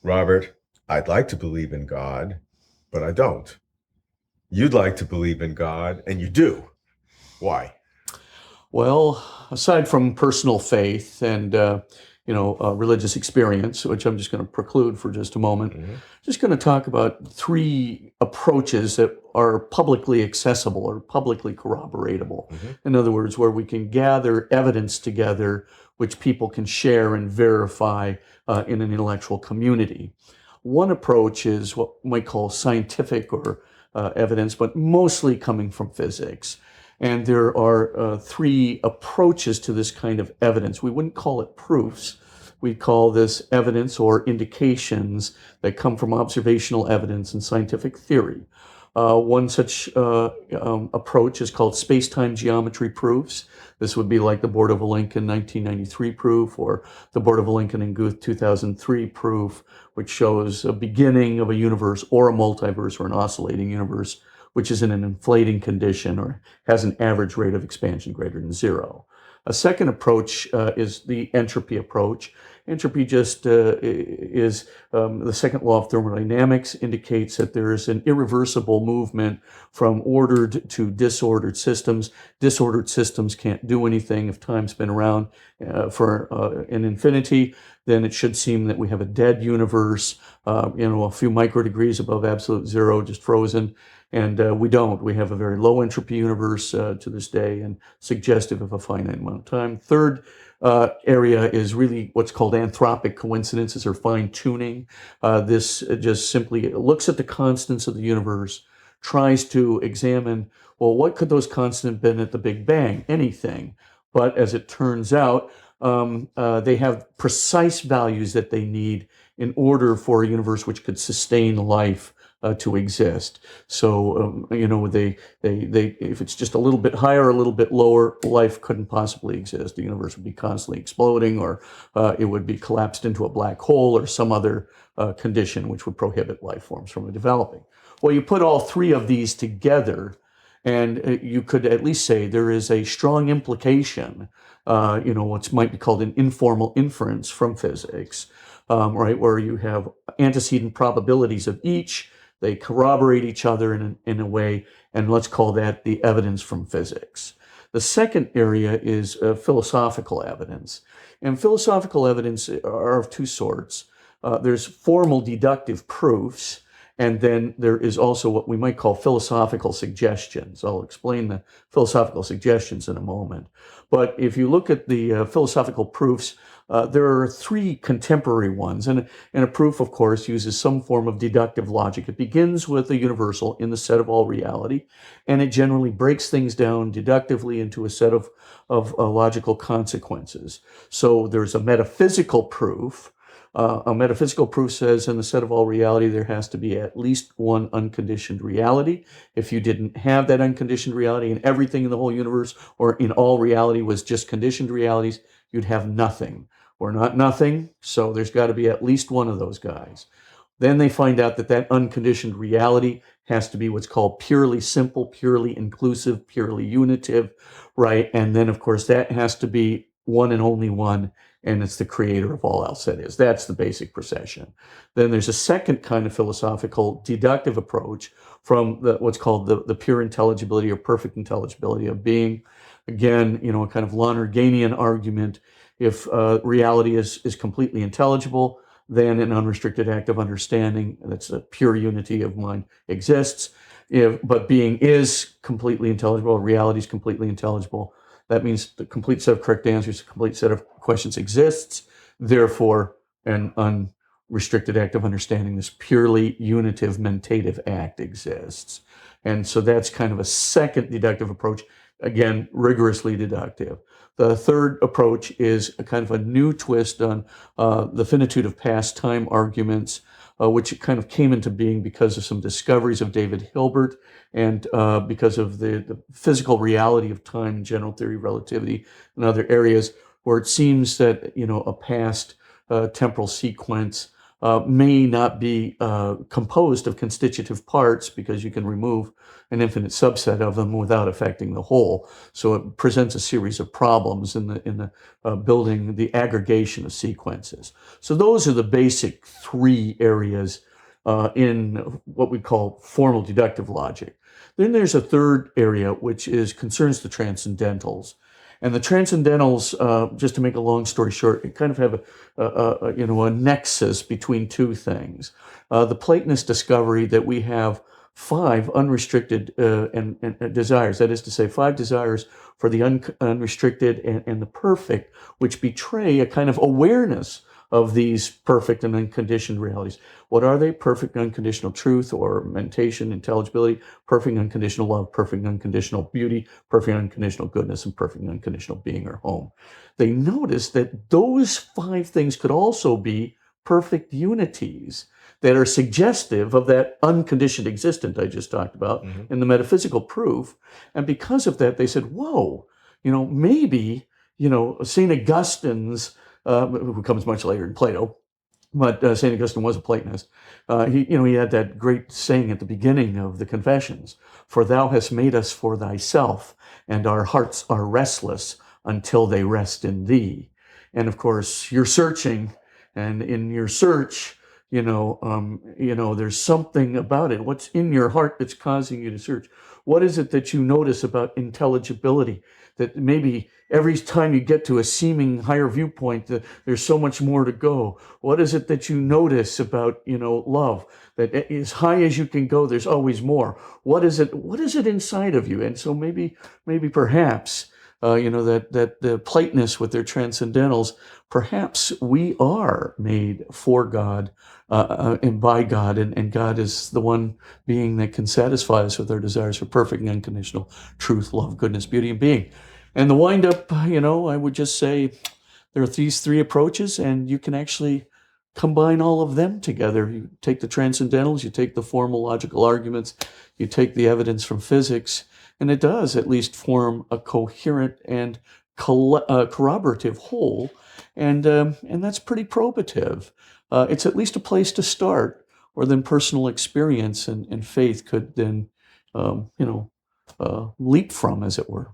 Robert, I'd like to believe in God, but I don't. You'd like to believe in God, and you do. Why? Well, aside from personal faith and religious experience, which I'm just going to preclude for just a moment, Hmm. just going to talk about three approaches that are publicly accessible or publicly corroboratable. Hmm. In other words, where we can gather evidence together, which people can share and verify in an intellectual community. One approach is what we might call scientific or evidence, but mostly coming from physics. And there are three approaches to this kind of evidence. We wouldn't call it proofs. We call this evidence or indications that come from observational evidence and scientific theory. One such approach is called space-time geometry proofs. This would be like the Bordova-Lincoln 1993 proof or the Bordova-Lincoln and Guth 2003 proof, which shows a beginning of a universe or a multiverse or an oscillating universe, which is in an inflating condition or has an average rate of expansion greater than zero. A second approach is the entropy approach. Entropy just is the second law of thermodynamics indicates that there is an irreversible movement from ordered to disordered systems. Disordered systems can't do anything. If time's been around for an infinity, then it should seem that we have a dead universe, a few microdegrees above absolute zero, just frozen. And we don't. We have a very low entropy universe to this day and suggestive of a finite amount of time. Third area is really what's called anthropic coincidences or fine tuning. This just simply looks at the constants of the universe, tries to examine, well, what could those constants have been at the Big Bang? Anything. But as it turns out, they have precise values that they need in order for a universe which could sustain life to exist. So they if it's just a little bit higher, a little bit lower, life couldn't possibly exist. The universe would be constantly exploding, or it would be collapsed into a black hole, or some other condition which would prohibit life forms from developing. Well, you put all three of these together, and you could at least say there is a strong implication. What might be called an informal inference from physics, right, where you have antecedent probabilities of each. They corroborate each other in a way, and let's call that the evidence from physics. The second area is philosophical evidence. And philosophical evidence are of two sorts. There's formal deductive proofs, and then there is also what we might call philosophical suggestions. I'll explain the philosophical suggestions in a moment. But if you look at the philosophical proofs, there are three contemporary ones, and a proof, of course, uses some form of deductive logic. It begins with a universal in the set of all reality, and it generally breaks things down deductively into a set of logical consequences. So there's a metaphysical proof. A metaphysical proof says in the set of all reality, there has to be at least one unconditioned reality. If you didn't have that unconditioned reality and everything in the whole universe or in all reality was just conditioned realities, you'd have nothing. We're not nothing, so there's got to be at least one of those guys. Then they find out that that unconditioned reality has to be what's called purely simple, purely inclusive, purely unitive, right? And then, of course, that has to be one and only one, and it's the creator of all else that is. That's the basic procession. Then there's a second kind of philosophical deductive approach from what's called the pure intelligibility or perfect intelligibility of being. Again, a kind of Lonerganian argument. If reality is completely intelligible, then an unrestricted act of understanding, that's a pure unity of mind, exists. But being is completely intelligible, reality is completely intelligible. That means the complete set of correct answers, a complete set of questions exists. Therefore, an unrestricted act of understanding, this purely unitive mentative act exists. And so that's kind of a second deductive approach, again, rigorously deductive. The third approach is a kind of a new twist on the finitude of past time arguments, which kind of came into being because of some discoveries of David Hilbert and because of the physical reality of time, general theory of relativity, and other areas where it seems that a past temporal sequence may not be composed of constitutive parts, because you can remove an infinite subset of them without affecting the whole. So it presents a series of problems in the building the aggregation of sequences. So those are the basic three areas in what we call formal deductive logic. Then there's a third area which concerns the transcendentals. And the transcendentals, just to make a long story short, it kind of have a nexus between two things. The Platonist discovery that we have five unrestricted and desires, that is to say, five desires for the unrestricted and the perfect, which betray a kind of awareness of these perfect and unconditioned realities. What are they? Perfect unconditional truth or mentation, intelligibility, perfect unconditional love, perfect unconditional beauty, perfect unconditional goodness, and perfect unconditional being or home. They noticed that those five things could also be perfect unities that are suggestive of that unconditioned existence I just talked about in the metaphysical proof. And because of that, they said, whoa, maybe, St. Augustine's, who comes much later in Plato, but St. Augustine was a Platonist. He had that great saying at the beginning of the Confessions, "For thou hast made us for thyself, and our hearts are restless until they rest in thee." And of course, you're searching, and in your search, there's something about it. What's in your heart that's causing you to search? What is it that you notice about intelligibility? That maybe every time you get to a seeming higher viewpoint, there's so much more to go. What is it that you notice about, love? That as high as you can go, there's always more. What is it? What is it inside of you? And so maybe perhaps, that the Platonists with their transcendentals, perhaps we are made for God and by God, and God is the one being that can satisfy us with our desires for perfect and unconditional truth, love, goodness, beauty, and being. And the wind-up, I would just say there are these three approaches, and you can actually combine all of them together. You take the transcendentals, you take the formal logical arguments, you take the evidence from physics, and it does at least form a coherent and corroborative whole, and that's pretty probative. It's at least a place to start, where then personal experience and faith could then, leap from, as it were.